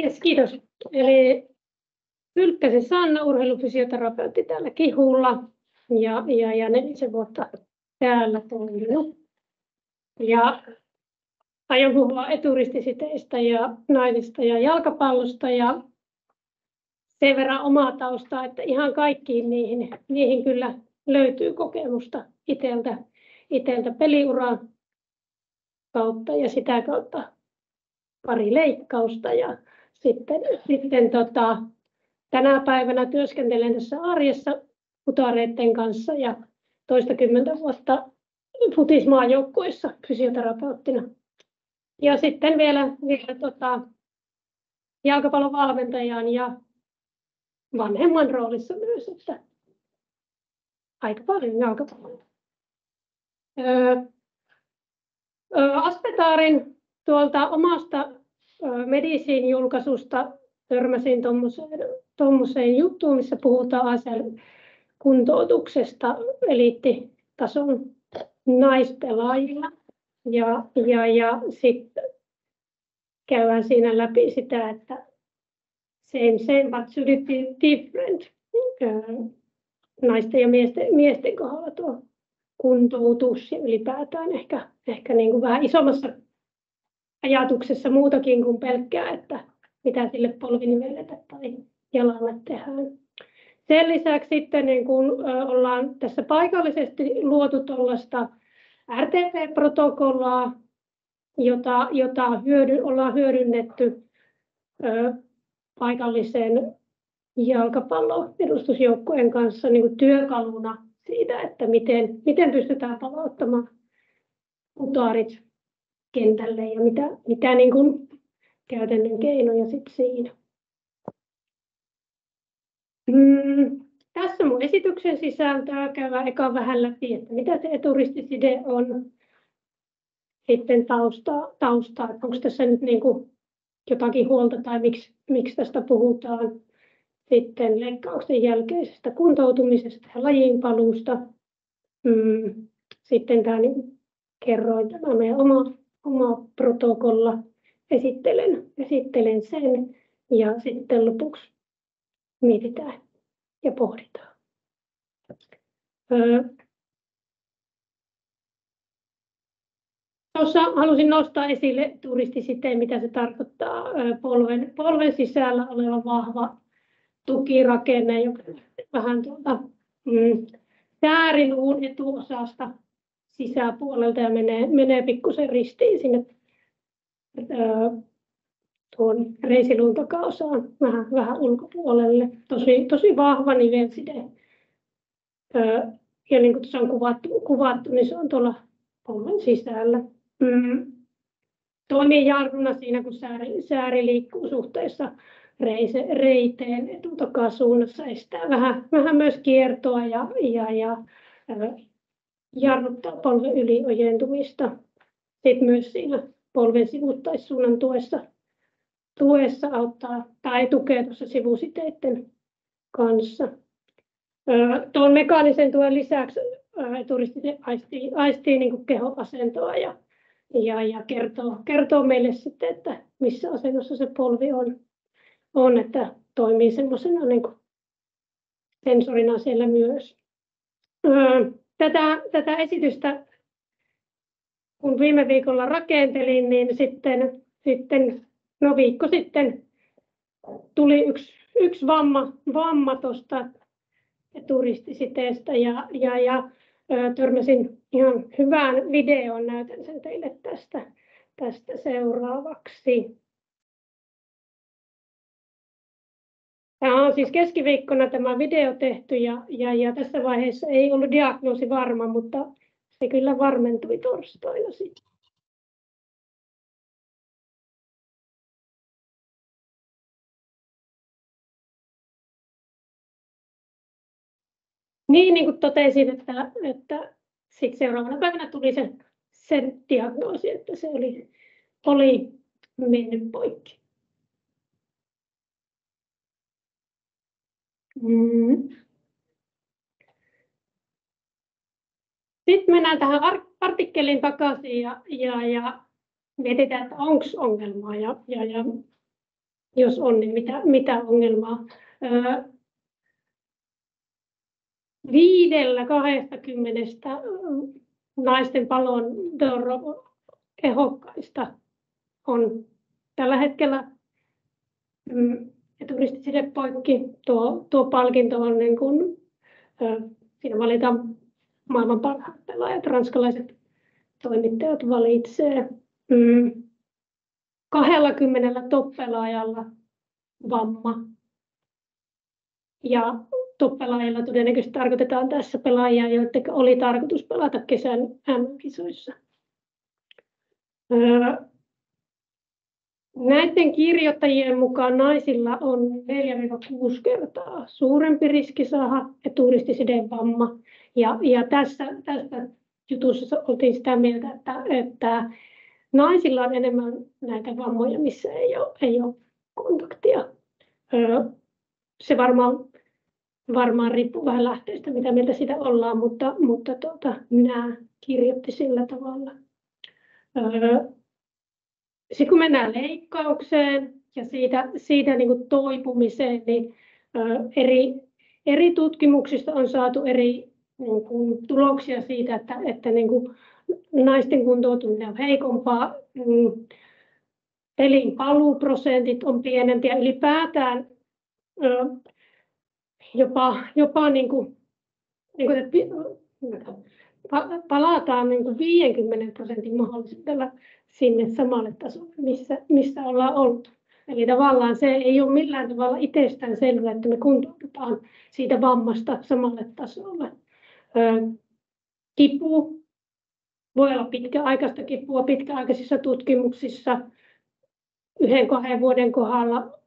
Yes, kiitos. Eli Pylkkäsen Sanna, urheilufysioterapeutti täällä Kihulla ja 4 vuotta täällä toiminut. Ja aion puhua eturistisiteistä ja naisista ja jalkapallosta ja sen verran omaa taustaa, että ihan kaikkiin niihin kyllä löytyy kokemusta iteltä peliuran kautta ja sitä kautta pari leikkausta ja sitten tänä päivänä työskentelen tässä arjessa futareiden kanssa ja toistakymmentä vuotta futismaajoukkueissa fysioterapeuttina. Ja sitten vielä jalkapallon valmentajan ja vanhemman roolissa myös, että aika paljon jalkapalloa. Aspetaarin tuolta omasta Medicine-julkaisusta törmäsin tuommoiseen juttuun, missä puhutaan ACL-kuntoutuksesta eliittitason naispelaajilla. Ja sitten käydään siinä läpi sitä, että same but should it be different. Naisten ja miesten kohdalla tuo kuntoutus ja ylipäätään ehkä niin kuin vähän isommassa ajatuksessa muutakin kuin pelkkää, että mitä sille polvinivelelle tai jalalle tehdään. Sen lisäksi sitten niin kun ollaan tässä paikallisesti luotu tuollaista RTP-protokollaa, jota ollaan hyödynnetty paikallisen jalkapallo-edustusjoukkueen kanssa niin kuin työkaluna siitä, että miten pystytään palauttamaan futarit kentälle ja mitä niin kuin käytännön keinoja sitten siinä. Tässä mun esityksen sisältöä käydään eka vähän läpi, että mitä se eturistiside on. Sitten taustaa, että onko tässä nyt niin kuin jotakin huolta tai miksi tästä puhutaan. Sitten leikkauksen jälkeisestä kuntoutumisesta ja lajiinpaluusta. Sitten tämä niin kerroin tämä meidän oma protokolla. Esittelen sen ja sitten lopuksi mietitään ja pohditaan. Tuossa halusin nostaa esille turistisiteen, mitä se tarkoittaa. Polven sisällä oleva vahva tukirakenne, joka vähän tuolta sääriluun etuosasta sisäpuolelta ja menee pikkusen ristiin sinne tuon reisiluun takaosaan vähän ulkopuolelle. Tosi vahva nivelside. Ja niin kuin tuossa on kuvattu, niin se on tuolla polven sisällä. Toimii jarruna siinä, kun sääri liikkuu suhteessa reiteen etutakasuunnassa, estää vähän myös kiertoa ja jarruttaa polven yliojentumista. Sitten myös siinä polven sivuttaissuunnan tuessa auttaa tai tukee tuossa sivusiteiden kanssa. Tuon mekaanisen tuen lisäksi eturistiside aistii niin kuin kehoasentoa ja kertoo meille sitten, että missä asennossa se polvi on, että toimii semmoisena niin kuin sensorina siellä myös. Tätä esitystä, kun viime viikolla rakentelin, niin sitten viikko sitten tuli yksi vamma tuosta eturistisiteestä ja törmäsin ihan hyvään videoon, näytän sen teille tästä seuraavaksi. Tämä on siis keskiviikkona tämä video tehty ja tässä vaiheessa ei ollut diagnoosi varma, mutta se kyllä varmentui torstaina sitten. Niin kuin totesin, että sitten seuraavana päivänä tuli sen diagnoosi, että se oli mennyt poikki. Sitten mennään tähän artikkeliin takaisin ja mietitään, että onko ongelmaa. Jos on, niin mitä ongelmaa. 5-20 naisten palon ehdokkaista on tällä hetkellä eturistisedepoikki. Tuo palkinto on niin kuin, siinä valitaan maailman parhaat pelaajat, ranskalaiset toimittajat valitsee. 20 top-pelaajalla vamma. Ja top-pelaajilla todennäköisesti tarkoitetaan tässä pelaajia, joiden oli tarkoitus pelata kesän MM-kisoissa. Näiden kirjoittajien mukaan naisilla on 4-6 kertaa suurempi riski saada eturistisidevamma. Ja tästä jutussa oltiin sitä mieltä, että naisilla on enemmän näitä vammoja, missä ei ole kontaktia. Se varmaan riippuu vähän lähteestä, mitä mieltä sitä ollaan, mutta minä kirjoitti sillä tavalla. Sitten kun mennään leikkaukseen ja siitä niin kuin toipumiseen, niin eri tutkimuksista on saatu eri niin kuin tuloksia siitä, että niin kuin naisten kuntoutuminen on heikompaa, elinpaluuprosentit on pienempiä, ylipäätään jopa niin kuin palataan niin kuin 50% mahdollisuudella sinne samalle tasolle, missä ollaan oltu. Eli tavallaan se ei ole millään tavalla itsestään selvää, että me kuntoudutaan siitä vammasta samalle tasolle. Kipu voi olla pitkäaikaista kipua pitkäaikaisissa tutkimuksissa. 1-2 vuoden kohdalla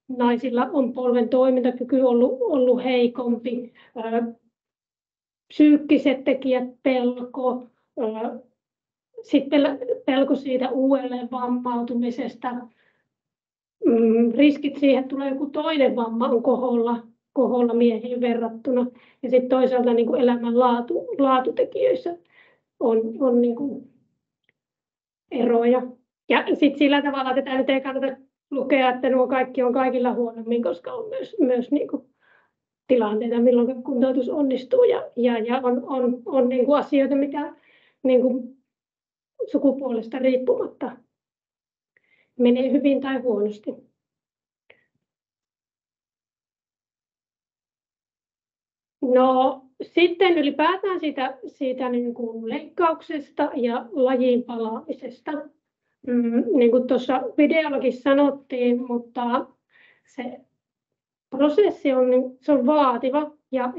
naisilla on polven toimintakyky ollut heikompi. Psyykkiset tekijät, pelko, sitten pelko siitä uudelleen vammautumisesta. Riskit siihen, että tulee joku toinen vamma on koholla miehiin verrattuna. Ja sitten toisaalta niin kuin elämän laatutekijöissä on niin kuin eroja. Ja sitten sillä tavalla tätä nyt ei kannata lukea, että nuo kaikki on kaikilla huonommin, koska on myös niin kuin tilanteita, milloin kuntoutus onnistuu ja on niin kuin asioita, mikä niin kuin sukupuolesta riippumatta menee hyvin tai huonosti. No sitten ylipäätään siitä niin kuin leikkauksesta ja lajiin palaamisesta. Niin kuin tuossa videollakin sanottiin, mutta se prosessi on vaativa ja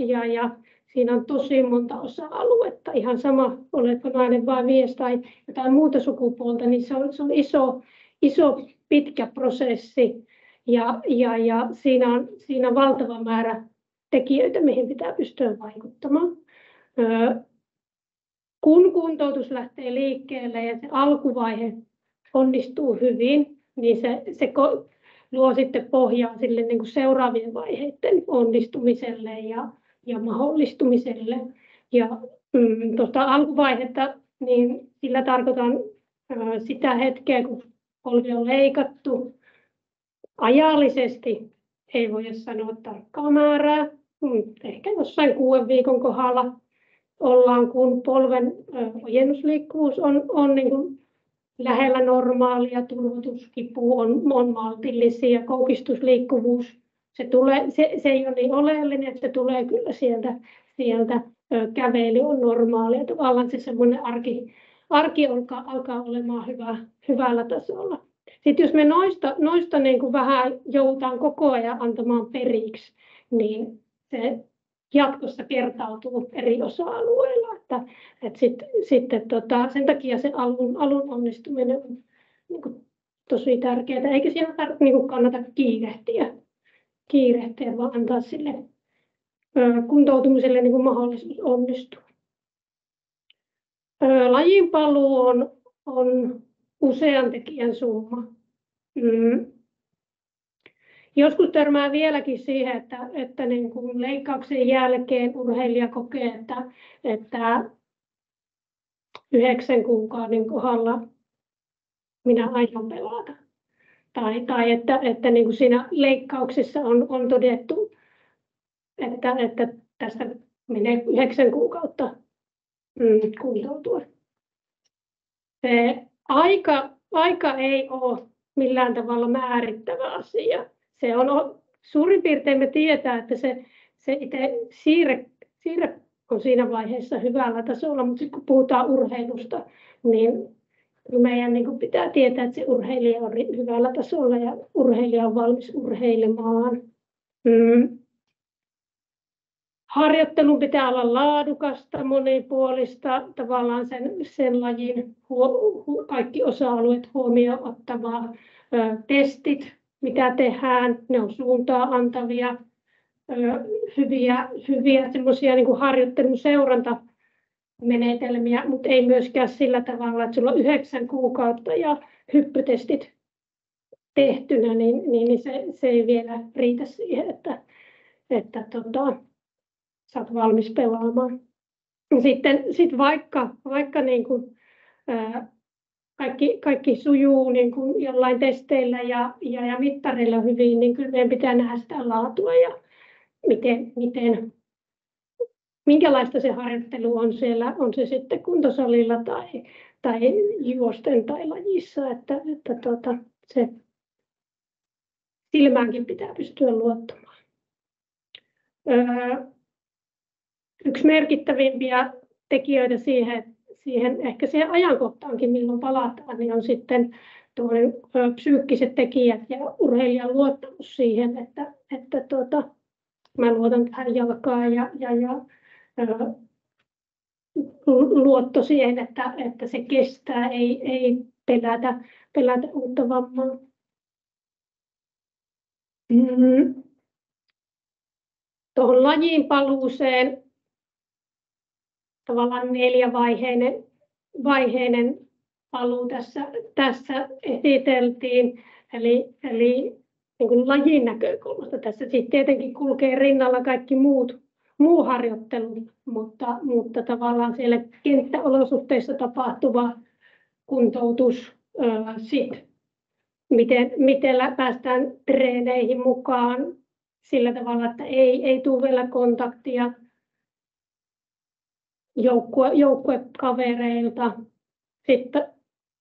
siinä on tosi monta osa-aluetta. Ihan sama, oletko nainen vai mies tai jotain muuta sukupuolta, niin se on iso pitkä prosessi ja siinä on valtava määrä tekijöitä, mihin pitää pystyä vaikuttamaan. Kun kuntoutus lähtee liikkeelle ja se alkuvaihe onnistuu hyvin, niin se luo sitten pohjaa sille niin kuin seuraavien vaiheiden onnistumiselle ja mahdollistumiselle. Ja tuosta alkuvaihetta, niin sillä tarkoitan sitä hetkeä, kun polvi on leikattu. Ajallisesti ei voi sanoa tarkkaa määrää, ehkä jossain 6 viikon kohdalla ollaan, kun polven ojennusliikkuvuus on niin kuin lähellä normaalia, turvotuskipu on maltillisia, koukistusliikkuvuus, se ei ole niin oleellinen, että se tulee kyllä sieltä kävely on normaalia. Tavallaan se semmoinen arki alkaa olemaan hyvällä tasolla. Sitten jos me noista niin kuin vähän joudutaan koko ajan antamaan periksi, niin se jatkossa kertautuu eri osa-alueilla. Sen takia se alun onnistuminen on niin kuin tosi tärkeää, eikä siellä niin kannata kiirehtiä, vaan antaa sille kuntoutumiselle niin kuin mahdollisuus onnistua. Lajin paluu on usean tekijän summa. Joskus törmää vieläkin siihen, että niin kuin leikkauksen jälkeen urheilija kokee, että 9 kuukauden kohdalla minä aion pelata. tai että niin kuin siinä leikkauksessa on todettu, että tästä menee 9 kuukautta kuntoutua. Se aika ei ole millään tavalla määrittävä asia. Se on suurin piirtein me tietää, että se itse siirre on siinä vaiheessa hyvällä tasolla, mutta kun puhutaan urheilusta, niin meidän niin pitää tietää, että se urheilija on hyvällä tasolla ja urheilija on valmis urheilemaan. Harjoittelun pitää olla laadukasta, monipuolista, tavallaan sen lajin kaikki osa-alueet huomioon ottavaa. Testit, mitä tehdään, ne on suuntaa antavia, hyviä semmoisia niin kuin harjoittelun seurantamenetelmiä, mutta ei myöskään sillä tavalla, että sulla on 9 kuukautta ja hyppytestit tehtynä, niin se ei vielä riitä siihen, että sä oot valmis pelaamaan. Sitten vaikka niin kuin, kaikki sujuu niin kuin jollain testeillä ja mittareilla hyvin, niin kyllä meidän pitää nähdä sitä laatua ja minkälaista se harjoittelu on siellä, on se sitten kuntosalilla tai juosten tai lajissa, että se silmäänkin pitää pystyä luottamaan. Yksi merkittävimpiä tekijöitä ehkä siihen ajankohtaankin, milloin palataan, niin on sitten psyykkiset tekijät ja urheilijan luottamus siihen, että mä luotan tähän jalkaan ja luotto siihen, että se kestää, ei pelätä uutta vammaa. Tuohon lajiin paluuseen tavallaan 4-vaiheinen paluu tässä esiteltiin, eli niin kuin lajin näkökulmasta. Tässä siis tietenkin kulkee rinnalla kaikki muu harjoittelu, mutta tavallaan siellä kenttäolosuhteissa tapahtuva kuntoutus, miten päästään treeneihin mukaan sillä tavalla, että ei tule vielä kontaktia joukkuekavereilta. Sitten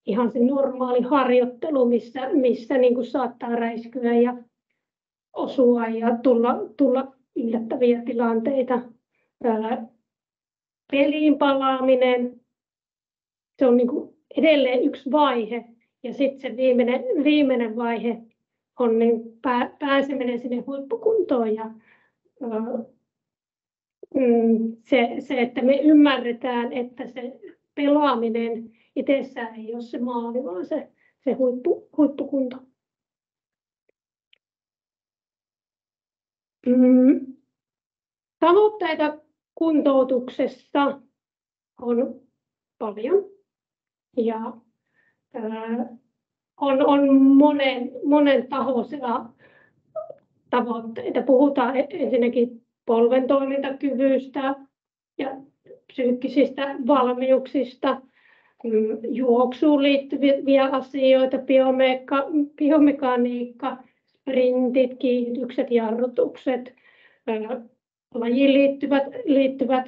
ihan se normaali harjoittelu, missä niin kuin saattaa räiskyä ja osua ja tulla yllättäviä tilanteita. Peliin palaaminen, se on niin kuin edelleen yksi vaihe. Ja sitten se viimeinen vaihe on niin pääseminen sinne huippukuntoon. Ja, se, että me ymmärretään, että se pelaaminen itsessään ei ole se maali, vaan se huippukunto. Tavoitteita kuntoutuksessa on paljon ja on monen tahoisia tavoitteita. Puhutaan ensinnäkin polven toimintakyvystä ja psyykkisistä valmiuksista, juoksuun liittyviä asioita, biomekaniikka, sprintit, kiihdytykset, jarrutukset, lajiin liittyvät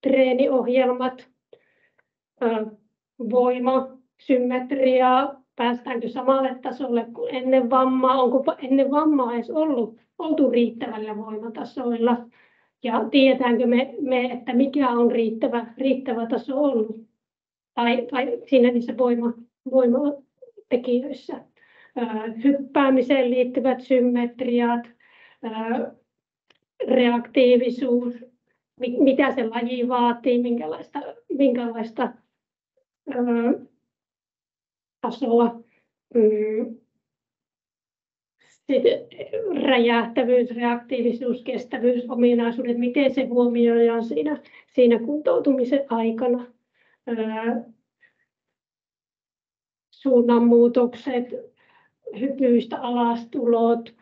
treeniohjelmat, voima, symmetriaa, päästäänkö samalle tasolle kuin ennen vammaa, onko ennen vammaa edes oltu riittävällä voimatasoilla ja tiedetäänkö me että mikä on riittävä taso ollut tai siinä niissä voimatekijöissä. Hyppäämiseen liittyvät symmetriat, reaktiivisuus, mitä se laji vaatii, minkälaista tasoa. Sitten räjähtävyys, reaktiivisuus, kestävyys, ominaisuudet, miten se huomioidaan siinä kuntoutumisen aikana. Suunnanmuutokset, hypyistä alastulot,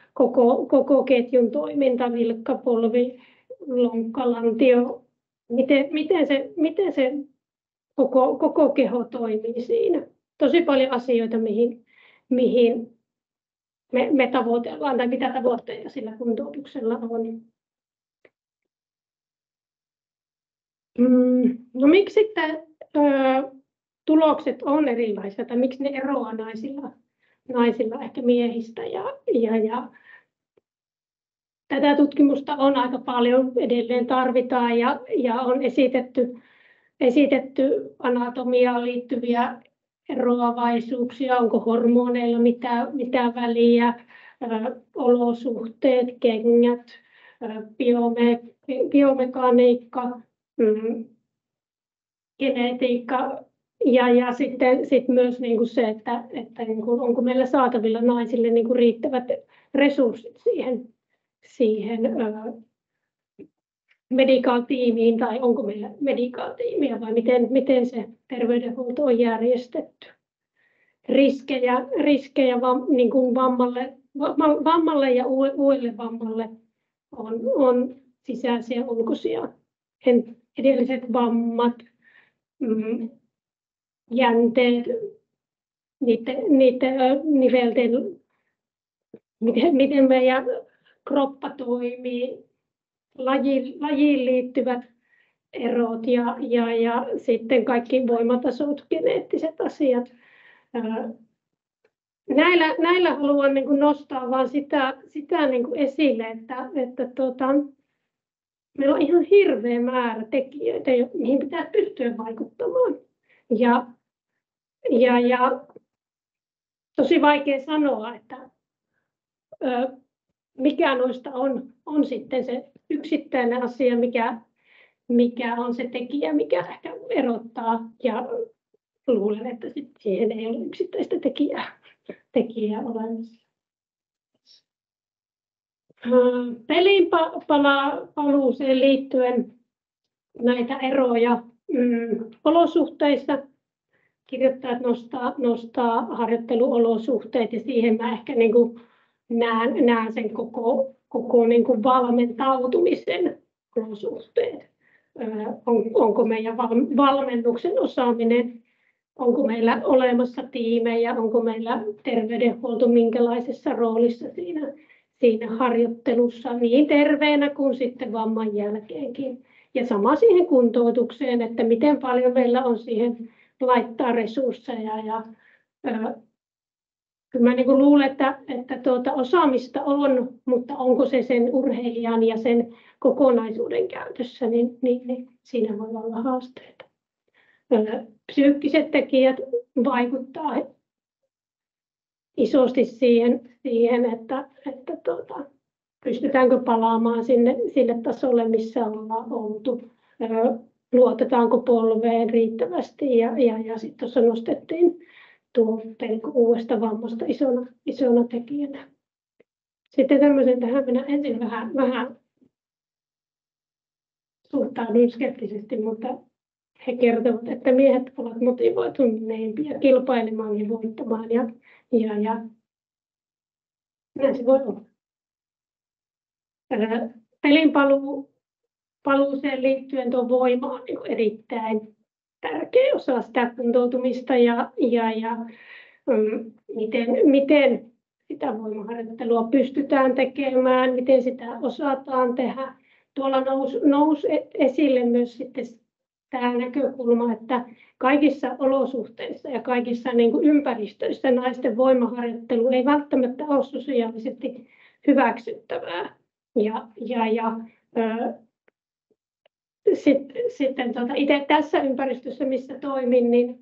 koko ketjun toiminta, vilkkapolvi, lonkkalantio, miten se koko keho toimii siinä. Tosi paljon asioita, mihin me tavoitellaan tai mitä tavoitteita sillä kuntoutuksella on. No miksi sitten tulokset on erilaisia tai miksi ne eroaa naisilla ehkä miehistä ja tätä tutkimusta on aika paljon, edelleen tarvitaan ja on esitetty anatomiaan liittyviä eroavaisuuksia, onko hormoneilla mitään väliä, olosuhteet, kengät, biomekaniikka, genetiikka ja sitten myös niin kuin se, että niin kuin, onko meillä saatavilla naisille niin kuin riittävät resurssit siihen medical-tiimiin tai onko meillä medical-tiimiä vai miten se terveydenhuolto on järjestetty. Riskejä niin kuin vammalle ja uudelle vammalle on sisäisiä ja ulkoisia. Edelliset vammat, jänteet, niiden nivelten, miten meidän kroppa toimii, lajiin liittyvät erot ja sitten kaikki voimatasot, geneettiset asiat. Näillä haluan niin kuin nostaa vain sitä niin kuin esille, että meillä on ihan hirveä määrä tekijöitä, mihin pitää pystyä vaikuttamaan. Ja tosi vaikea sanoa, että mikä noista on sitten se yksittäinen asia, mikä on se tekijä, mikä ehkä erottaa. Ja luulen, että siihen ei ole yksittäistä tekijää olemassa. Pelin paluuseen liittyen näitä eroja olosuhteissa. Kirjoittajat nostaa harjoitteluolosuhteet ja siihen mä ehkä niin kuin näen sen koko niin kuin valmentautumisen olosuhteet. Onko meidän valmennuksen osaaminen, onko meillä olemassa tiimejä, onko meillä terveydenhuolto minkälaisessa roolissa siinä harjoittelussa niin terveenä kuin sitten vamman jälkeenkin. Ja sama siihen kuntoutukseen, että miten paljon meillä on siihen laittaa resursseja. Kyllä mä niin kuin luulen, että osaamista on, mutta onko se sen urheilijan ja sen kokonaisuuden käytössä, niin siinä voi olla haasteita. Psyykkiset tekijät vaikuttaa isosti siihen että pystytäänkö palaamaan sille tasolle, missä ollaan oltu. Luotetaanko polveen riittävästi ja sitten tuossa nostettiin tuo pelko uudesta vammasta isona tekijänä. Sitten tämmöisen tähän minä ensin vähän suhtaudun skeptisesti, mutta he kertovat, että miehet ovat motivoituneempia kilpailemaan ja voittamaan ja näin se voi olla. Pelin paluuseen liittyen tuo voima on niin erittäin tärkeä osa sitä kuntoutumista ja miten sitä voimaharjoittelua pystytään tekemään, miten sitä osataan tehdä. Tuolla nousi esille myös sitten tämä näkökulma, että kaikissa olosuhteissa ja kaikissa niin kuin ympäristöissä naisten voimaharjoittelu ei välttämättä ole sosiaalisesti hyväksyttävää. Sitten itse tässä ympäristössä, missä toimin, niin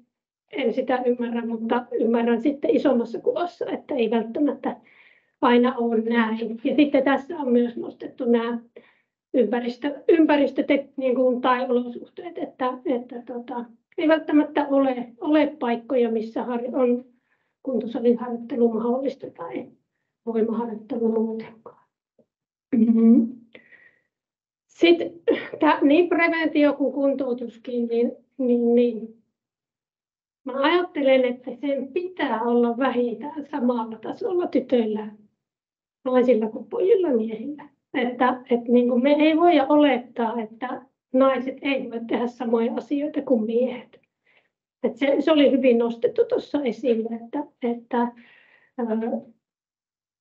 en sitä ymmärrä, mutta ymmärrän sitten isommassa kuvassa, että ei välttämättä aina ole näin. Ja sitten tässä on myös nostettu nämä niin kuin, tai olosuhteet, että ei välttämättä ole paikkoja, missä on kuntosaliharjoittelu mahdollista tai voimaharjoittelu muutenkaan. Sitten niin preventio kuin kuntoutuskin, niin mä ajattelen, että sen pitää olla vähintään samalla tasolla tytöillä, naisilla kuin pojilla miehillä. Että niin kuin me ei voida olettaa, että naiset ei voi tehdä samoja asioita kuin miehet. Että se oli hyvin nostettu tuossa esille, että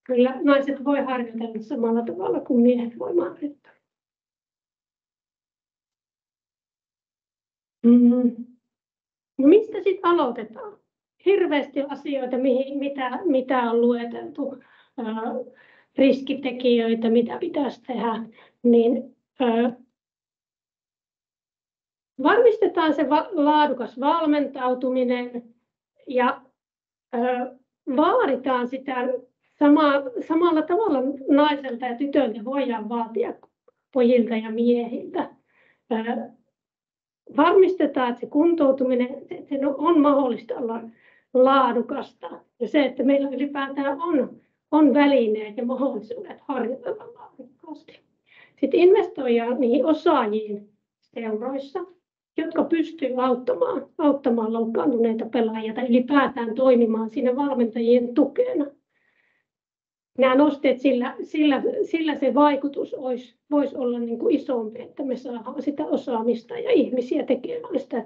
Kyllä naiset voi harjoitella samalla tavalla kuin miehet voi harjoitella. No mistä sitten aloitetaan? Hirveästi asioita, mitä on lueteltu, riskitekijöitä, mitä pitäisi tehdä, niin varmistetaan se laadukas valmentautuminen ja vaaditaan sitä samalla tavalla naiselta ja tytöltä voidaan vaatia pojilta ja miehiltä. Varmistetaan, että se kuntoutuminen että se on mahdollista olla laadukasta ja se, että meillä ylipäätään on välineet ja mahdollisuudet harjoitella laadukkaasti. Sitten investoidaan niihin osaajiin seuroissa, jotka pystyvät auttamaan loukkaantuneita pelaajia tai ylipäätään toimimaan siinä valmentajien tukena. Nämä nosteet, sillä se vaikutus voisi olla niin kuin isompi, että me saadaan sitä osaamista ja ihmisiä tekemään sitä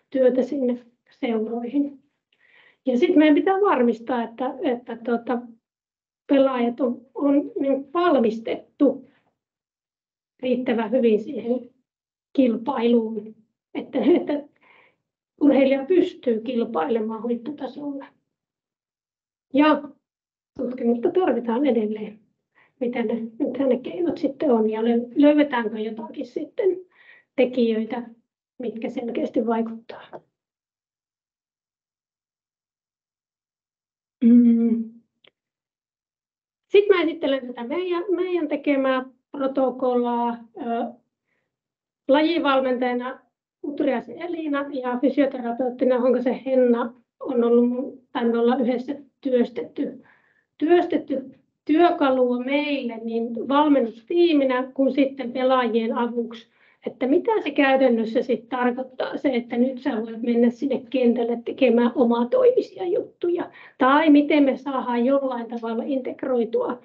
työtä sinne seuroihin. Ja sitten meidän pitää varmistaa, että pelaajat on niin valmistettu riittävän hyvin siihen kilpailuun, että urheilija pystyy kilpailemaan huipputasolla. Ja tutkimusta tarvitaan edelleen, mitä ne keinot sitten on ja löydetäänkö jotakin sitten tekijöitä, mitkä selkeästi vaikuttaa. Sitten mä esittelen tätä meidän tekemää protokollaa. Lajivalmentajana Utriaisen Elina ja fysioterapeuttina Honkasen Henna on ollut, tai me ollaan yhdessä työstetty työkalua meille niin valmennustiiminä kuin sitten pelaajien avuksi, että mitä se käytännössä sitten tarkoittaa se, että nyt sä voit mennä sinne kentälle tekemään omatoimisia juttuja, tai miten me saadaan jollain tavalla integroitua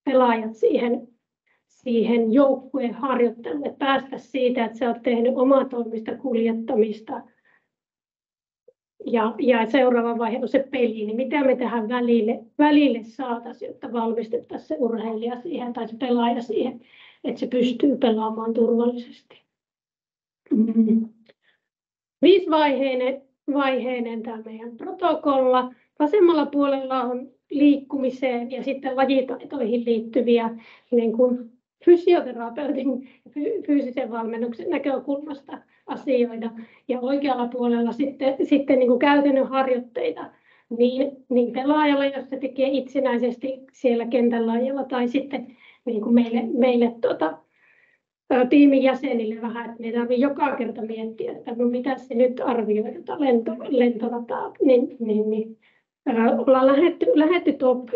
pelaajat siihen joukkueen harjoitteluun, että päästä siitä, että sä oot tehnyt omatoimista kuljettamista ja seuraava vaihe on se peli, niin mitä me tähän välille saataisiin, jotta valmistettaisiin se urheilija siihen tai se pelaaja siihen, että se pystyy pelaamaan turvallisesti. 5-vaiheinen tämä meidän protokolla. Vasemmalla puolella on liikkumiseen ja sitten lajitaitoihin liittyviä niin kuin fysioterapeutin fyysisen valmennuksen näkökulmasta asioita. Ja oikealla puolella sitten niin kuin käytännön harjoitteita niin pelaajalle, jos se tekee itsenäisesti siellä kentän lajilla, tai sitten niin kuin meille tiimin jäsenille vähän, että ei tarvitse joka kerta miettiä, että no mitä se nyt arvioi lentorataa, niin ollaan lähdetty tuo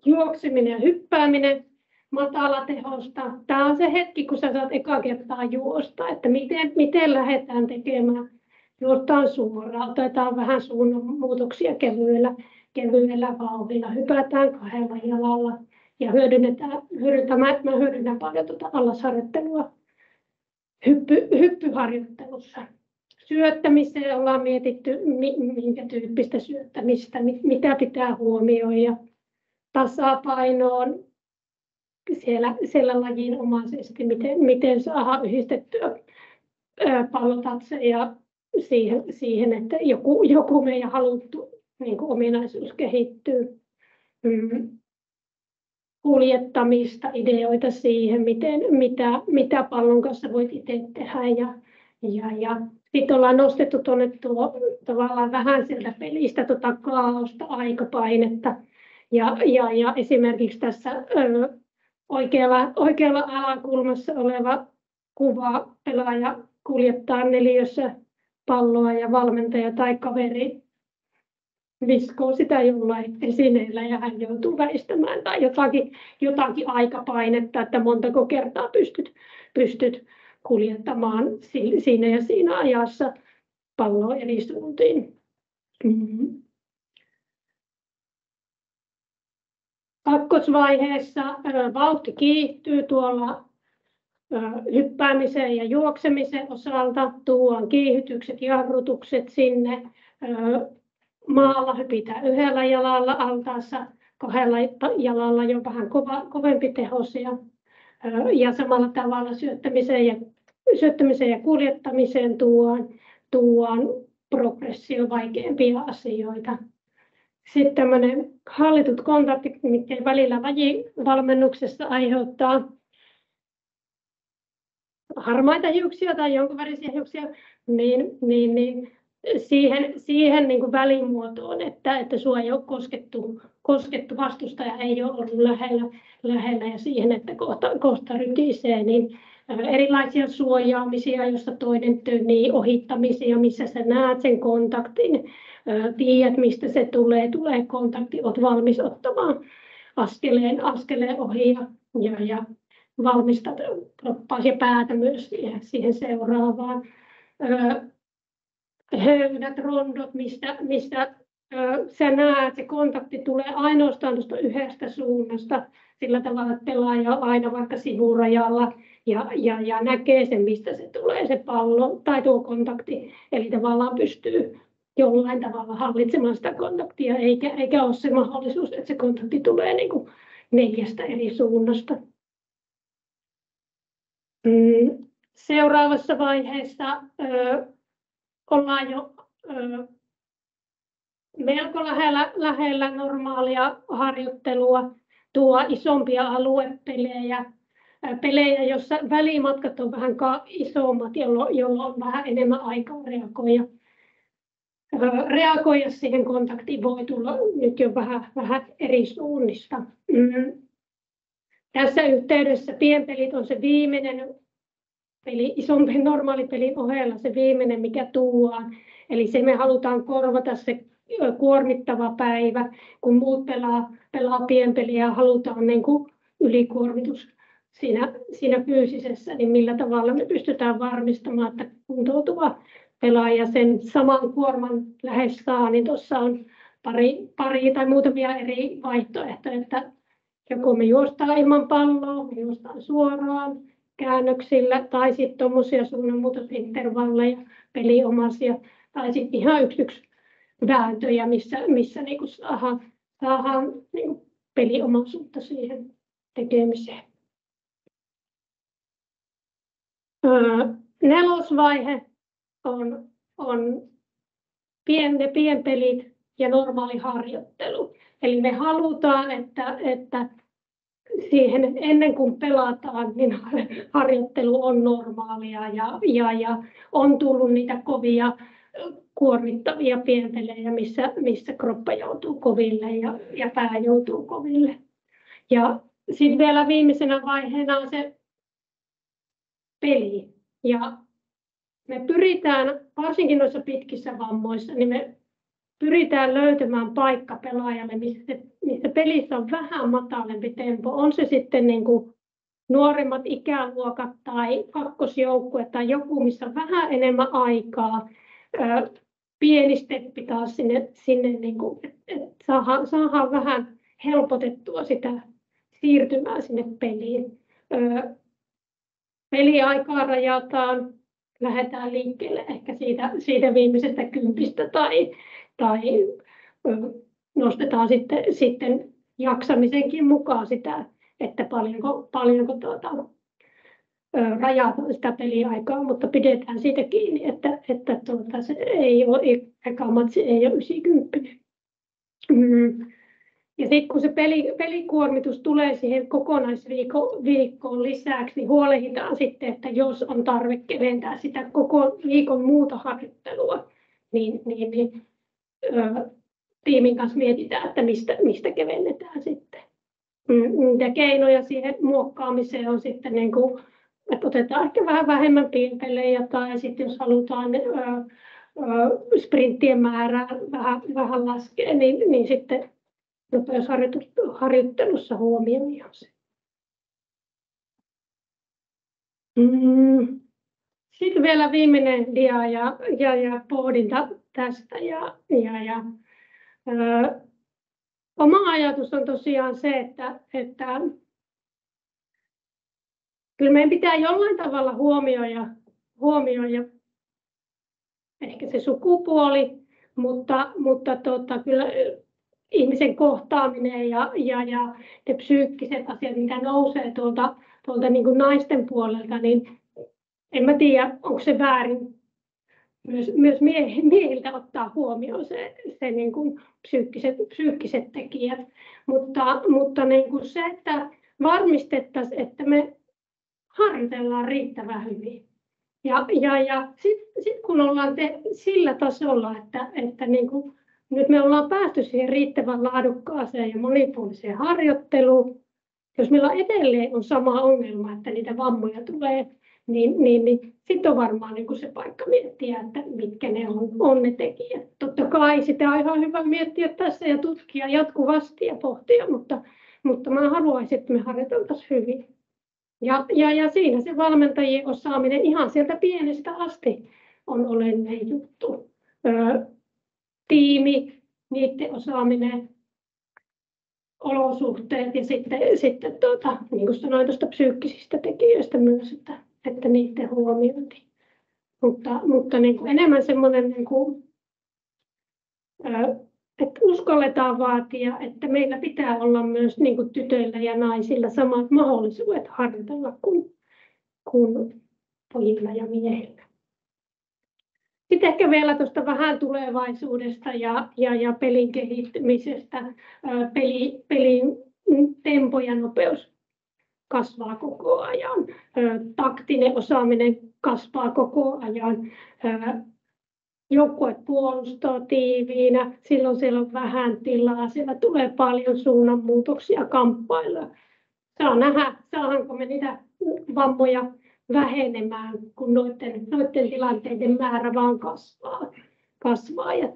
juokseminen ja hyppääminen matalatehosta. Tämä on se hetki, kun sä saat eka kertaa juosta, että miten lähdetään tekemään. Juostaan suoraan, otetaan vähän suunnanmuutoksia kevyellä vauhdilla, hypätään 2 jalalla ja mä hyödynnän paljon allasharjoittelua hyppyharjoittelussa. Syöttämiseen ollaan mietitty, minkä tyyppistä syöttämistä, mitä pitää huomioida. Tasapainoon siellä lajinomaisesti, miten saadaan yhdistettyä pallotatseja siihen, että joku meidän haluttu niin kuin ominaisuus kehittyy. Kuljettamista, ideoita siihen, mitä pallon kanssa voit itse tehdä. Ja sitten ollaan nostettu tuonne tavallaan vähän sieltä pelistä kaaosta, aikapainetta. Ja esimerkiksi tässä oikealla alakulmassa oleva kuva pelaaja kuljettaa neliössä palloa ja valmentaja tai kaveri viskoo sitä jollain esineellä ja hän joutuu väistämään tai jotakin aikapainetta, että montako kertaa pystyt kuljettamaan siinä ja siinä ajassa palloa eri suuntiin. Kakkosvaiheessa vauhti kiihtyy tuolla hyppäämisen ja juoksemisen osalta. Tuodaan kiihytykset, jarrutukset sinne. Maalla hypitään 1 jalalla altaassa, 2 jalalla jo vähän kovempi tehosia. Ja samalla tavalla syöttämiseen ja kuljettamiseen tuodaan progressio vaikeampia asioita. Sitten tämmöinen hallitut kontaktit, mitkä välillä lajivalmennuksessa aiheuttaa harmaita hiuksia tai jonkun värisiä hiuksia, niin siihen niin kuin välimuotoon, että sua ei ole koskettu, vastustaja ei ole ollut lähellä ja siihen, että kohta rytisee, niin erilaisia suojaamisia, jossa toinen tönnii, ohittamisia, missä sä näet sen kontaktin, tiedät mistä se tulee kontakti, olet valmis ottamaan askeleen ohi ja valmistat kroppaasi ja päätä myös siihen seuraavaan. Höynät, rondot, mistä sä näet, se kontakti tulee ainoastaan tuosta yhdestä suunnasta, sillä tavalla, että pelaaja on aina vaikka sivurajalla ja näkee sen, mistä se tulee se pallo tai tuo kontakti. Eli tavallaan pystyy jollain tavalla hallitsemaan sitä kontaktia, eikä ole se mahdollisuus, että se kontakti tulee niin kuin 4 eri suunnasta. Seuraavassa vaiheessa ollaan jo melko lähellä normaalia harjoittelua, tuo isompia aluepelejä, joissa välimatkat on vähän isommat, jolloin on vähän enemmän aikaa reagoida siihen kontaktiin, voi tulla nyt jo vähän eri suunnista. Tässä yhteydessä pienpelit on se viimeinen peli, isompi normaalipelin ohella se viimeinen, mikä tuodaan. Eli se me halutaan korvata se kuormittava päivä, kun muut pelaa pienpeliä ja halutaan niin kuin ylikuormitus siinä fyysisessä, niin millä tavalla me pystytään varmistamaan, että kuntoutuva pelaaja sen saman kuorman lähes saa, niin tuossa on pari tai muutamia eri vaihtoehtoja, että joko me juostaan ilman palloa, me juostaan suoraan käännöksillä, tai sitten tuommoisia suunnanmuutosintervalleja, peliomaisia, tai sitten ihan yksi vääntöjä, missä niinku saadaan niinku peliomaisuutta siihen tekemiseen. Nelosvaihe on pienpelit ja normaali harjoittelu. Eli me halutaan, että siihen ennen kuin pelataan, niin harjoittelu on normaalia ja on tullut niitä kovia kuormittavia pienpelejä, missä kroppa joutuu koville ja pää joutuu koville. Ja sitten vielä viimeisenä vaiheena on se peli. Ja me pyritään, varsinkin noissa pitkissä vammoissa, niin me pyritään löytämään paikka pelaajalle, missä pelissä on vähän matalempi tempo. On se sitten niin kuin nuoremmat ikäluokat tai kakkosjoukkue tai joku, missä on vähän enemmän aikaa. Pieni steppi taas sinne niin kuin, että saadaan vähän helpotettua sitä siirtymää sinne peliin. Peliaikaa rajataan, lähdetään liikkeelle ehkä siitä viimeisestä 10 tai nostetaan sitten jaksamisenkin mukaan sitä, että paljonko rajataan sitä peliaikaa, mutta pidetään siitä kiinni, että se ei ole, eka matsi ei ole 90. Ja sitten kun se pelikuormitus tulee siihen kokonaisviikkoon lisäksi, niin huolehditaan sitten, että jos on tarve keventää sitä koko viikon muuta harjoittelua, niin tiimin kanssa mietitään, että mistä kevennetään sitten. Ja keinoja siihen muokkaamiseen on sitten, niin kuin, että otetaan ehkä vähän vähemmän pienpelejä tai sitten jos halutaan sprinttien määrää vähän laskea, niin sitten nopeusharjoittelussa huomioidaan se. Sitten vielä viimeinen dia ja pohdinta tästä. Oma ajatus on tosiaan se, että kyllä meidän pitää jollain tavalla huomioida ehkä se sukupuoli, mutta kyllä ihmisen kohtaaminen ja ne psyykkiset asiat, mitä nousee tuolta niin kuin naisten puolelta, niin en mä tiedä, onko se väärin myös miehiltä ottaa huomioon se niin kuin psyykkiset tekijät, mutta niin kuin se, että varmistettaisiin, että me harjoitellaan riittävän hyvin. Ja sitten kun ollaan sillä tasolla, että niin kuin nyt me ollaan päästy siihen riittävän laadukkaaseen ja monipuoliseen harjoitteluun, jos meillä edelleen on sama ongelma, että niitä vammoja tulee, niin sitten on varmaan niin kuin se paikka miettiä, että mitkä ne on ne tekijät. Totta kai sitä on ihan hyvä miettiä tässä ja tutkia jatkuvasti ja pohtia, mutta mä haluaisin, että me harjoiteltaisiin hyvin. Ja siinä se valmentajien osaaminen ihan sieltä pienestä asti on olennainen juttu. Tiimi, niiden osaaminen, olosuhteet ja sitten niin kuin sanoin tuosta psyykkisistä tekijöistä myös, että niiden huomiointi. Mutta niin kuin enemmän semmoinen, niin kuin, että uskalletaan vaatia, että meillä pitää olla myös niin kuin tytöillä ja naisilla samat mahdollisuudet harjoitella kuin pojilla ja miehillä. Sitten ehkä vielä tuosta vähän tulevaisuudesta ja pelin kehittymisestä. Pelin tempo ja nopeus kasvaa koko ajan. Taktinen osaaminen kasvaa koko ajan. Joukkueet puolustaa tiiviinä, silloin siellä on vähän tilaa, siellä tulee paljon suunnanmuutoksia, kamppailuja. Saa nähdä, saadaanko me niitä vammoja vähenemään, kun noiden tilanteiden määrä vaan kasvaa. Ja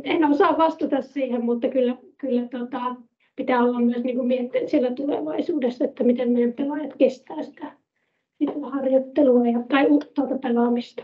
en osaa vastata siihen, mutta kyllä pitää olla myös niin kuin miettiä siellä tulevaisuudessa, että miten meidän pelaajat kestää sitä harjoittelua tai uutta pelaamista.